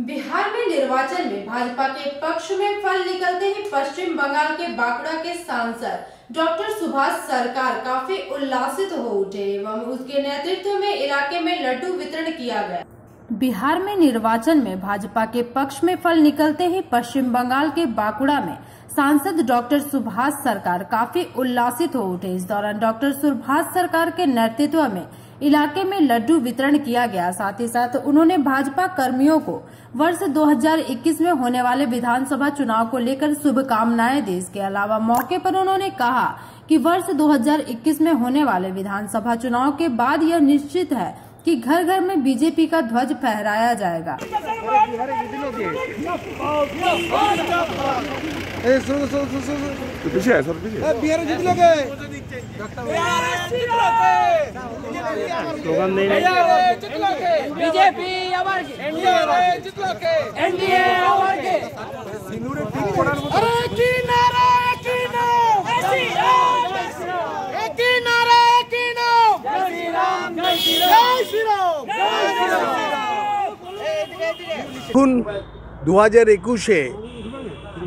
बिहार में निर्वाचन में भाजपा के पक्ष में फल निकलते ही पश्चिम बंगाल के बांकुड़ा के सांसद डॉक्टर सुभाष सरकार काफी उल्लासित हो उठे एवं उसके नेतृत्व में इलाके में लड्डू वितरण किया गया। बिहार में निर्वाचन में भाजपा के पक्ष में फल निकलते ही पश्चिम बंगाल के बांकुड़ा में सांसद डॉक्टर सुभाष सरकार काफी उल्लासित हो उठे। इस दौरान डॉक्टर सुभाष सरकार के नेतृत्व में इलाके में लड्डू वितरण किया गया। साथ ही साथ उन्होंने भाजपा कर्मियों को वर्ष 2021 में होने वाले विधानसभा चुनाव को लेकर शुभकामनाएं दी। इसके अलावा मौके पर उन्होंने कहा कि वर्ष 2021 में होने वाले विधानसभा चुनाव के बाद यह निश्चित है कि घर घर में बीजेपी का ध्वज फहराया जाएगा। पीछे है सर, पीछे बिहार जीत लोगे स्लोगन नहीं बीजेपी एनडीए अरे की नारा की नाम एक ही नारा एक ही नाम जय श्री राम। এখন 2021-এ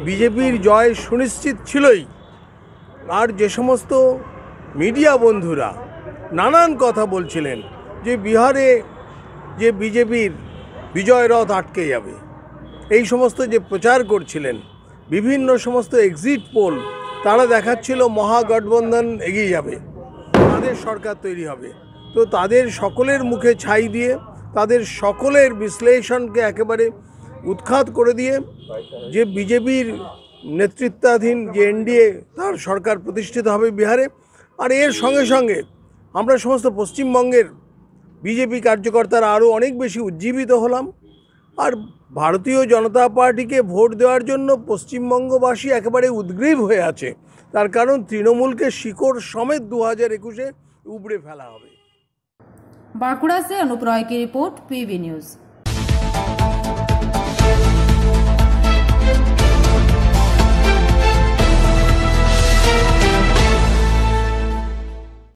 বিজেপির জয় সুনিশ্চিত ছিলই, আর যে সমস্ত মিডিয়া বন্ধুরা নানান কথা বলছিলেন যে বিহারে যে বিজেপির বিজয় রথ আটকে যাবে, এই সমস্ত যে প্রচার করছিলেন বিভিন্ন সমস্ত এক্সিট পোল, তারা দেখাচ্ছিল মহাগঠবন্ধন এগিয়ে যাবে, তাদের সরকার তৈরি হবে। তো তাদের সকলের মুখে ছাই দিয়ে, তাদের সকলের বিশ্লেষণকে একেবারে উৎখাত করে দিয়ে যে বিজেপির নেতৃত্বাধীন যে এনডিএ তার সরকার প্রতিষ্ঠিত হবে বিহারে। আর এর সঙ্গে সঙ্গে আমরা সমস্ত পশ্চিমবঙ্গের বিজেপি কার্যকর্তারা আরও অনেক বেশি উজ্জীবিত হলাম। আর ভারতীয় জনতা পার্টিকে ভোট দেওয়ার জন্য পশ্চিমবঙ্গবাসী একেবারে উদ্গ্রীব হয়ে আছে। তার কারণ তৃণমূলকে শিকড় সমেত 2021-এ উপড়ে ফেলা হবে। बांकुड़ा से अनूप रॉय की रिपोर्ट, पीवी न्यूज।